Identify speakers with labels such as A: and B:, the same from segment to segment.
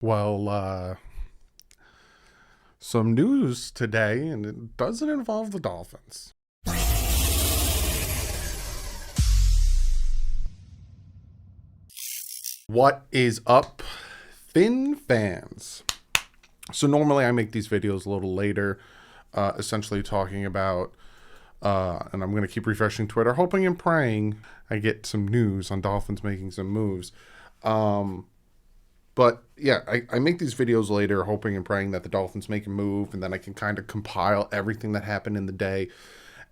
A: Well, some news today, and it doesn't involve the Dolphins. What is up, Fin fans? So normally I make these videos a little later, essentially talking about, and I'm going to keep refreshing Twitter, hoping and praying I get some news on Dolphins making some moves. But yeah, I make these videos later, hoping and praying that the Dolphins make a move, and then I can kind of compile everything that happened in the day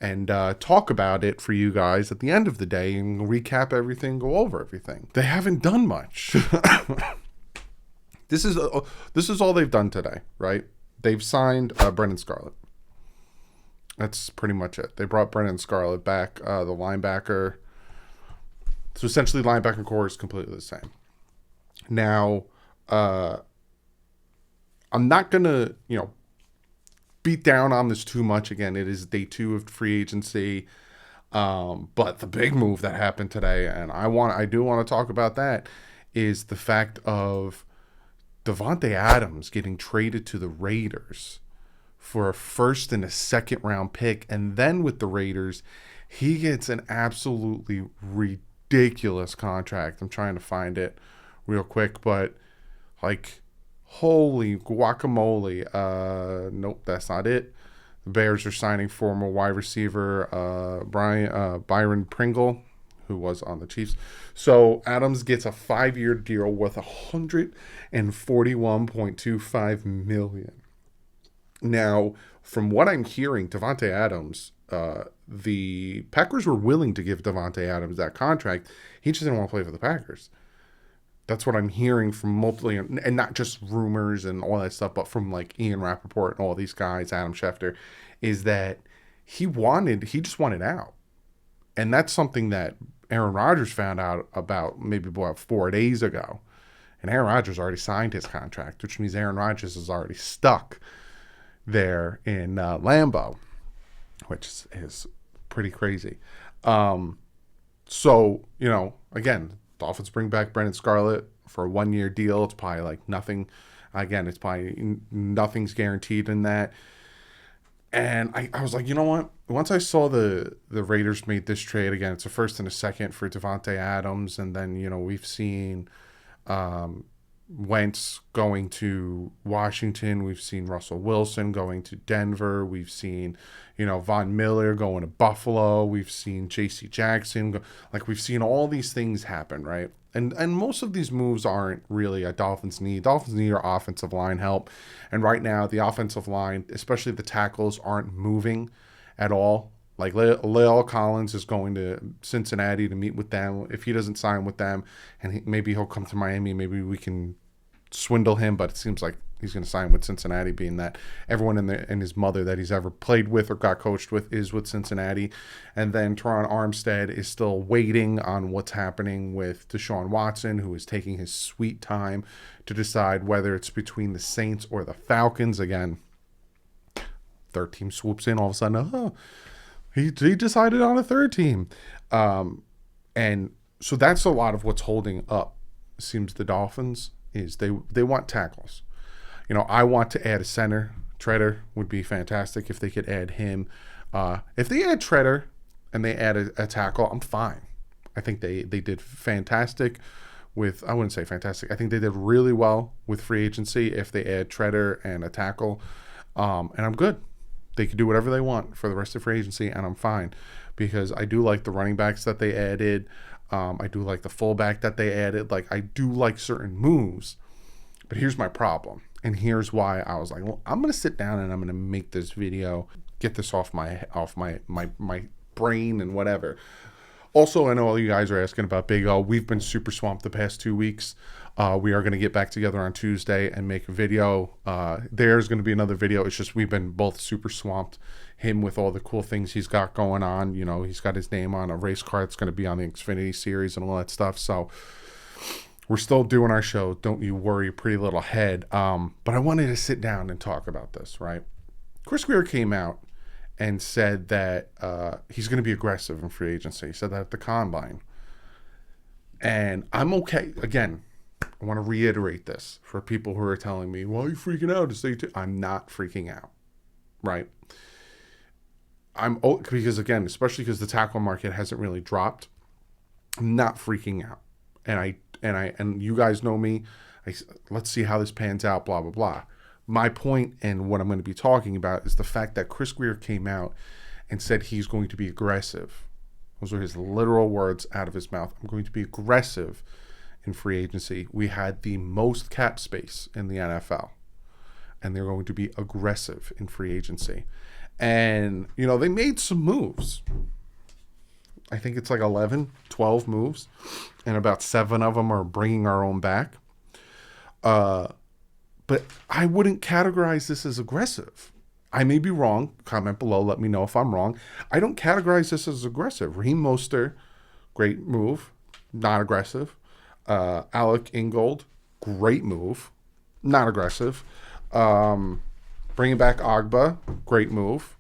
A: and talk about it for you guys at the end of the day and recap everything, go over everything. They haven't done much. This is all they've done today, right? They've signed Brendan Scarlett. That's pretty much it. They brought Brendan Scarlett back, the linebacker. So essentially, linebacker core is completely the same. Now, I'm not gonna, beat down on this too much. Again, it is day 2 of free agency. But the big move that happened today, and I do want to talk about that, is the fact of Davante Adams getting traded to the Raiders for a first and a second round pick. And then with the Raiders, he gets an absolutely ridiculous contract. I'm trying to find it real quick, but like, holy guacamole. Nope, that's not it. The Bears are signing former wide receiver Byron Pringle, who was on the Chiefs. So Adams gets a 5-year deal worth $141.25 million. Now, from what I'm hearing, Davante Adams, the Packers were willing to give Davante Adams that contract. He just didn't want to play for the Packers. That's what I'm hearing from multiple, and not just rumors and all that stuff, but from like Ian Rappaport and all these guys, Adam Schefter, is that he just wanted out. And that's something that Aaron Rodgers found out about maybe about 4 days ago. And Aaron Rodgers already signed his contract, which means Aaron Rodgers is already stuck there in Lambeau, which is pretty crazy. So, again, Dolphins bring back Brendan Scarlett for a 1-year deal. It's probably like nothing. Again, it's probably nothing's guaranteed in that. And I was like, you know what? Once I saw the Raiders made this trade, again, it's a first and a second for Davante Adams. And then, we've seen Wentz going to Washington. We've seen Russell Wilson going to Denver. We've seen, Von Miller going to Buffalo. We've seen J.C. Jackson. We've seen all these things happen, right? And most of these moves aren't really a Dolphins need. Dolphins need our offensive line help. And right now, the offensive line, especially the tackles, aren't moving at all. Like, La'el Collins is going to Cincinnati to meet with them. If he doesn't sign with them, and maybe he'll come to Miami, maybe we can swindle him. But it seems like he's going to sign with Cincinnati, being that everyone in his mother that he's ever played with or got coached with is with Cincinnati. And then Teron Armstead is still waiting on what's happening with Deshaun Watson, who is taking his sweet time to decide whether it's between the Saints or the Falcons. Again, third team swoops in all of a sudden. He decided on a third team. And so that's a lot of what's holding up, seems, the Dolphins, is they want tackles. I want to add a center. Treader would be fantastic if they could add him. If they add Treader and they add a tackle, I'm fine. I think they did fantastic with, I wouldn't say fantastic, I think they did really well with free agency if they add Treader and a tackle. And I'm good. They could do whatever they want for the rest of free agency, and I'm fine, because I do like the running backs that they added. I do like the fullback that they added. I do like certain moves, but here's my problem, and here's why I was like, well, I'm gonna sit down and I'm gonna make this video, get this off my brain and whatever. Also, I know all you guys are asking about Big O. We've been super swamped the past 2 weeks. We are going to get back together on Tuesday and make a video. There's going to be another video. It's just we've been both super swamped. Him with all the cool things he's got going on. He's got his name on a race car that's going to be on the Xfinity series and all that stuff. So we're still doing our show. Don't you worry, pretty little head. But I wanted to sit down and talk about this, right? Chris Greer came out and said that he's going to be aggressive in free agency. He said that at the Combine. And I'm okay. Again, I want to reiterate this for people who are telling me, why are you freaking out? I'm not freaking out, right? Because again, especially because the tackle market hasn't really dropped, I'm not freaking out. And you guys know me. Let's see how this pans out, blah, blah, blah. My point and what I'm going to be talking about is the fact that Chris Grier came out and said he's going to be aggressive. Those are his literal words out of his mouth. I'm going to be aggressive in free agency. We had the most cap space in the NFL, and they're going to be aggressive in free agency. And, they made some moves. I think it's like 11, 12 moves, and about 7 of them are bringing our own back. But I wouldn't categorize this as aggressive. I may be wrong. Comment below. Let me know if I'm wrong. I don't categorize this as aggressive. Raheem Mostert, great move, not aggressive. Alec Ingold, great move, not aggressive. Bringing back Agba, great move,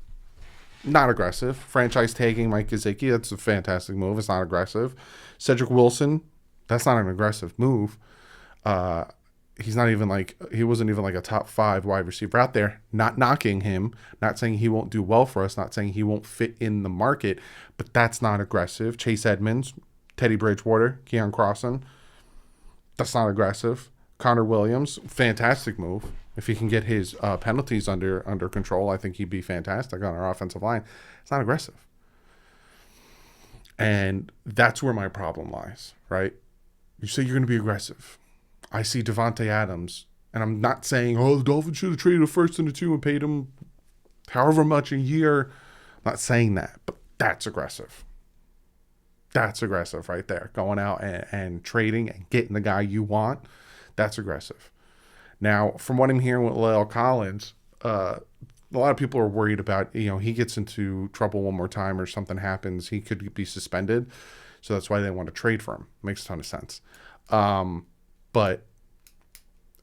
A: not aggressive. Franchise tagging Mike Gesicki, that's a fantastic move. It's not aggressive. Cedric Wilson, that's not an aggressive move. He wasn't even like a top 5 wide receiver out there. Not knocking him, not saying he won't do well for us, not saying he won't fit in the market, but that's not aggressive. Chase Edmonds, Teddy Bridgewater, Keon Crossan, that's not aggressive. Connor Williams, fantastic move. If he can get his penalties under control, I think he'd be fantastic on our offensive line. It's not aggressive. And that's where my problem lies, right? You say you're going to be aggressive. I see Devontae Adams, and I'm not saying, the Dolphins should have traded a first and a 2 and paid him however much a year. I'm not saying that, but that's aggressive. That's aggressive right there. Going out and trading and getting the guy you want, that's aggressive. Now, from what I'm hearing with La'el Collins, a lot of people are worried about, he gets into trouble one more time or something happens, he could be suspended. So that's why they want to trade for him. Makes a ton of sense. But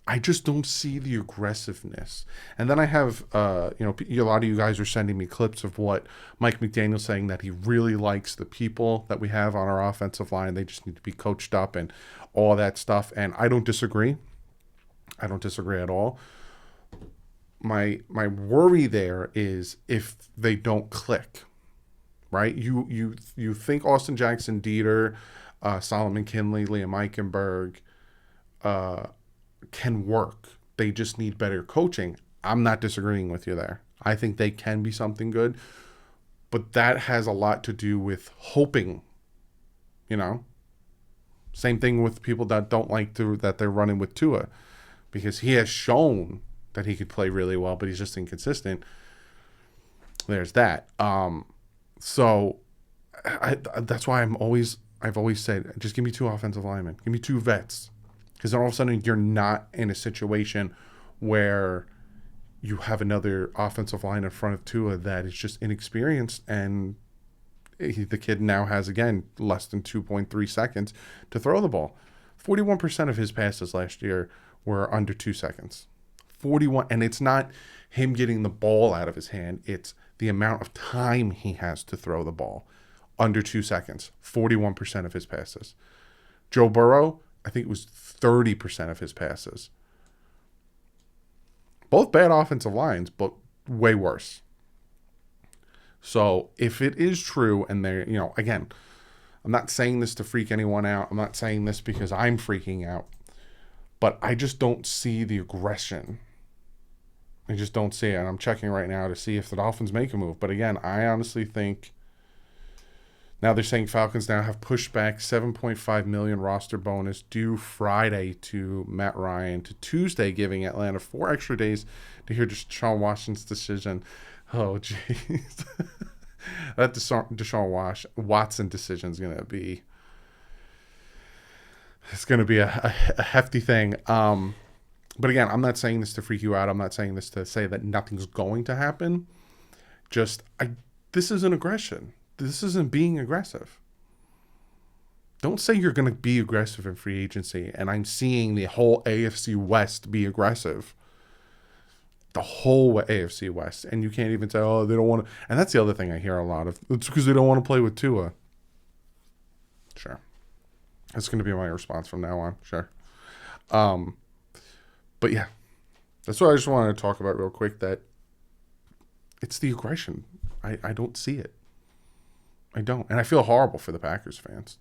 A: I just don't see the aggressiveness. And then I have, a lot of you guys are sending me clips of what Mike McDaniel's saying, that he really likes the people that we have on our offensive line. They just need to be coached up and all that stuff. And I don't disagree. I don't disagree at all. My worry there is if they don't click, right? You think Austin Jackson, Dieter, Solomon Kinley, Liam Eichenberg can work. They just need better coaching. I'm not disagreeing with you there. I think they can be something good, but that has a lot to do with hoping, Same thing with people that don't like that they're running with Tua, because he has shown that he could play really well, but he's just inconsistent. There's that. So that's why I've always said, just give me 2 offensive linemen, give me 2 vets, because then all of a sudden you're not in a situation where you have another offensive line in front of Tua that is just inexperienced, and the kid now has, again, less than 2.3 seconds to throw the ball. 41% of his passes last year were under 2 seconds. 41, and it's not him getting the ball out of his hand, it's the amount of time he has to throw the ball. Under 2 seconds, 41% of his passes. Joe Burrow, I think it was 30% of his passes. Both bad offensive lines, but way worse. So if it is true, and they're, again, I'm not saying this to freak anyone out. I'm not saying this because I'm freaking out. But I just don't see the aggression. I just don't see it. And I'm checking right now to see if the Dolphins make a move. But again, I honestly think now they're saying Falcons now have pushed back $7.5 million roster bonus due Friday to Matt Ryan to Tuesday, giving Atlanta 4 extra days to hear Deshaun Watson's decision. Oh, jeez. That Deshaun Watson decision is going to be... It's going to be a hefty thing. But again, I'm not saying this to freak you out. I'm not saying this to say that nothing's going to happen. This isn't aggression. This isn't being aggressive. Don't say you're going to be aggressive in free agency, and I'm seeing the whole AFC West be aggressive. The whole AFC West. And you can't even say, they don't want to. And that's the other thing I hear a lot of. It's because they don't want to play with Tua. Sure. That's going to be my response from now on. Sure. But yeah, that's what I just wanted to talk about real quick, that it's the aggression. I don't see it. I don't. And I feel horrible for the Packers fans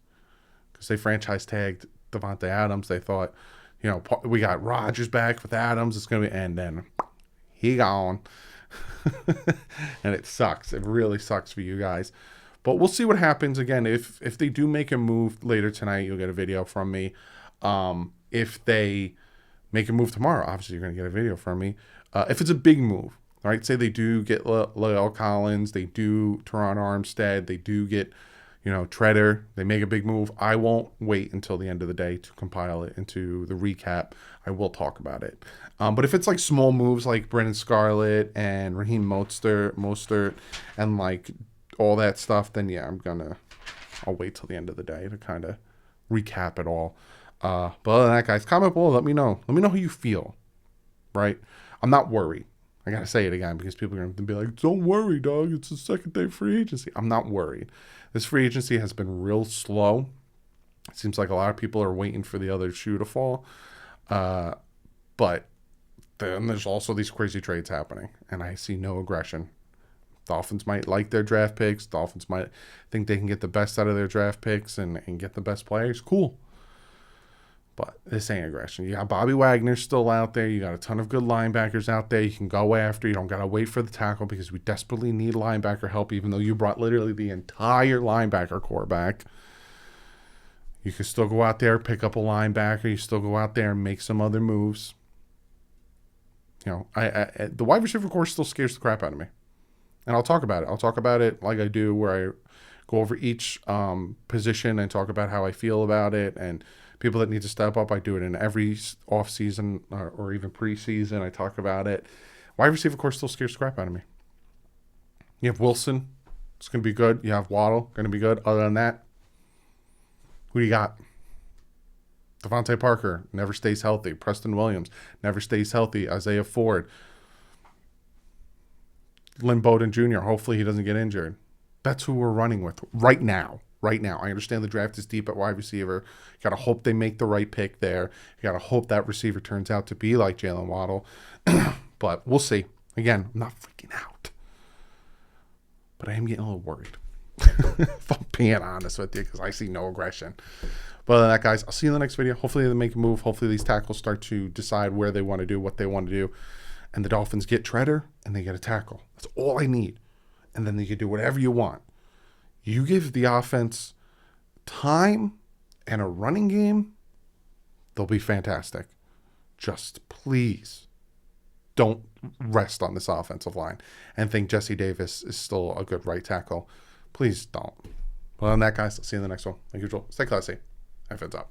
A: because they franchise tagged Davante Adams. They thought, we got Rodgers back with Adams. It's going to be, and then he gone. And it sucks. It really sucks for you guys. But we'll see what happens. Again, if they do make a move later tonight, you'll get a video from me. If they make a move tomorrow, obviously you're going to get a video from me. If it's a big move, right? Say they do get La'el Collins, they do Teron Armstead, they do get, Treader, they make a big move. I won't wait until the end of the day to compile it into the recap. I will talk about it. But if it's like small moves like Brennan Scarlett and Raheem Mostert and like all that stuff, then yeah, I'll wait till the end of the day to kind of recap it all. But other than that, guys, comment below. Let me know how you feel, right? I'm not worried. I got to say it again because people are going to be like, don't worry, dog. It's the second day free agency. I'm not worried. This free agency has been real slow. It seems like a lot of people are waiting for the other shoe to fall. But then there's also these crazy trades happening, and I see no aggression. Dolphins might like their draft picks. Dolphins might think they can get the best out of their draft picks and get the best players. Cool. But this ain't aggression. You got Bobby Wagner still out there. You got a ton of good linebackers out there you can go after. You don't got to wait for the tackle because we desperately need linebacker help, even though you brought literally the entire linebacker core back. You can still go out there, pick up a linebacker. You still go out there and make some other moves. The wide receiver core still scares the crap out of me. And I'll talk about it. I'll talk about it like I do, where I go over each position and talk about how I feel about it and people that need to step up. I do it in every offseason or even preseason. I talk about it. Wide receiver core still scares the crap out of me. You have Wilson. It's going to be good. You have Waddle. Going to be good. Other than that, who do you got? Devontae Parker never stays healthy. Preston Williams never stays healthy. Isaiah Ford. Lynn Bowden Jr. Hopefully he doesn't get injured. That's who we're running with right now. Right now. I understand the draft is deep at wide receiver. You got to hope they make the right pick there. You got to hope that receiver turns out to be like Jalen Waddle. But we'll see. Again, I'm not freaking out. But I am getting a little worried. If I'm being honest with you, because I see no aggression. But other than that, guys, I'll see you in the next video. Hopefully they make a move. Hopefully these tackles start to decide where they want to do, what they want to do. And the Dolphins get Treader and they get a tackle. That's all I need. And then they can do whatever you want. You give the offense time and a running game, they'll be fantastic. Just please don't rest on this offensive line and think Jesse Davis is still a good right tackle. Please don't. Well, on that, guys, I'll see you in the next one. Like usual, stay classy. Heads up.